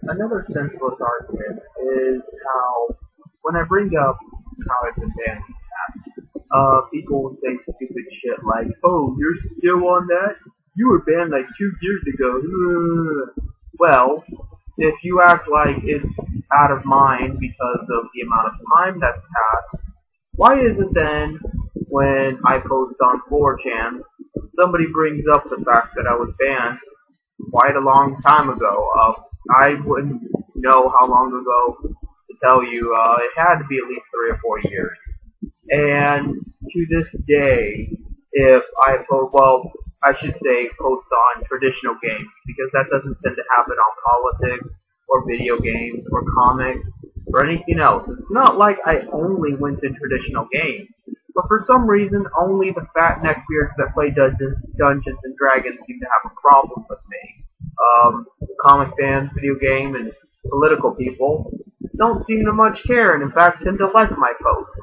another senseless argument is how, when I bring up how I've been banned in the past, people will say stupid shit like, "Oh, you're still on that? You were banned like 2 years ago." Ugh. Well, if you act like it's out of mind because of the amount of time that's passed, why is it then when I post on 4chan, somebody brings up the fact that I was banned quite a long time ago? I wouldn't know how long ago to tell you. It had to be at least 3 or 4 years. And to this day, if I post, well, I should say post on traditional games, because that doesn't tend to happen on politics or video games or comics or anything else. It's not like I only went to traditional games, but for some reason, only the fat neckbeards that play Dungeons and Dragons seem to have a problem with me. Comic fans, video game, and political people don't seem to much care, and in fact tend to like my posts.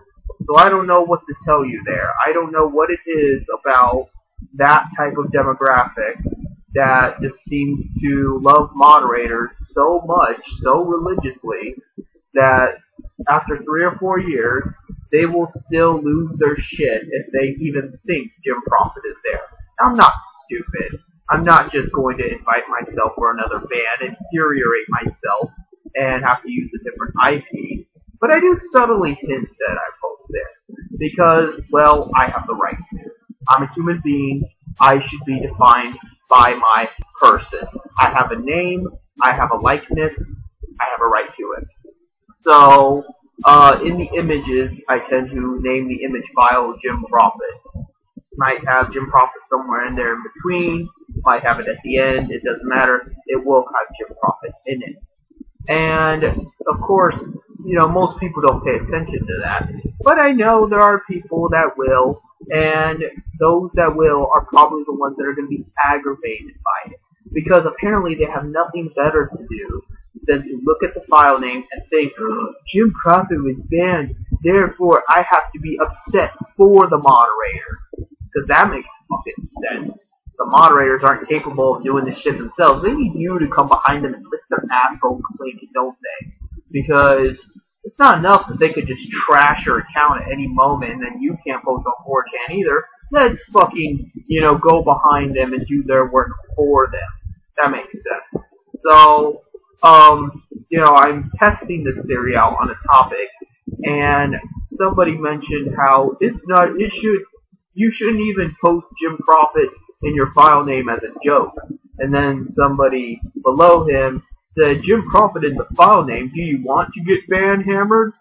So I don't know what to tell you there. I don't know what it is about that type of demographic that just seems to love moderators so much, so religiously, that after 3 or 4 years, they will still lose their shit if they even think Jim Prophet is there. I'm not stupid. I'm not just going to invite myself for another ban, infuriate myself, and have to use a different IP. But I do subtly hint that I post there, because, well, I have the right to. I'm a human being. I should be defined by my person. I have a name. I have a likeness. I have a right to it. So, in the images, I tend to name the image file Jim Prophet. Might have Jim Prophet somewhere in there in between. Might have it at the end. It doesn't matter. It will have Jim Prophet in it. And, of course, most people don't pay attention to that. But I know there are people that will, and those that will are probably the ones that are going to be aggravated by it. Because apparently they have nothing better to do than to look at the file name and think, "Oh, Jim Prophet was banned, therefore I have to be upset for the moderator." Because that makes fucking sense. The moderators aren't capable of doing this shit themselves. They need you to come behind them and lift their asshole completely, don't they? Because it's not enough that they could just trash your account at any moment and then you can't post on 4chan either. Let's fucking, go behind them and do their work for them. That makes sense. So, I'm testing this theory out on a topic, and somebody mentioned how you shouldn't even post Jim Prophet in your file name as a joke. And then somebody below him said, "Jim Prophet in the file name, do you want to get ban hammered?"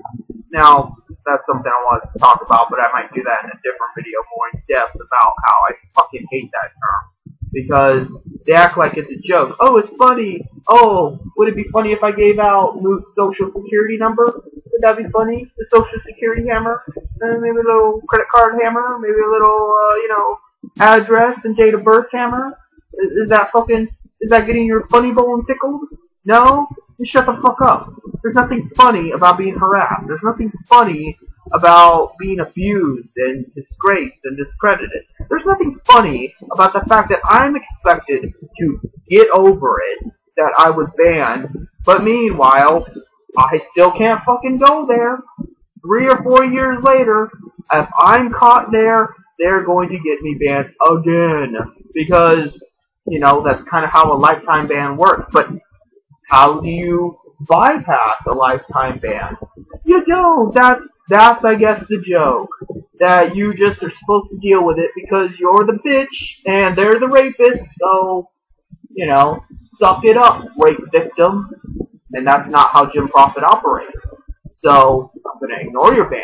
Now, that's something I wanted to talk about, but I might do that in a different video more in depth about how I fucking hate that term. Because they act like it's a joke. "Oh, it's funny. Oh, would it be funny if I gave out Moot's social security number? Would that be funny? The social security hammer? Maybe a little credit card hammer? Maybe a little, address and date of birth hammer? Is that getting your funny bone tickled? No? Just shut the fuck up. There's nothing funny about being harassed. There's nothing funny about being abused and disgraced and discredited. There's nothing funny about the fact that I'm expected to get over it, that I was banned, but meanwhile, I still can't fucking go there. 3 or 4 years later, if I'm caught there, they're going to get me banned again. Because, that's kind of how a lifetime ban works. But how do you bypass a lifetime ban? You don't. That's I guess the joke. That you just are supposed to deal with it because you're the bitch and they're the rapist. So, suck it up, rape victim. And that's not how Jim Prophet operates. So, I'm going to ignore your ban.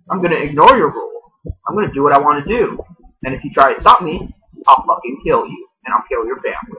I'm going to ignore your rules. I'm going to do what I want to do. And if you try to stop me, I'll fucking kill you. And I'll kill your family.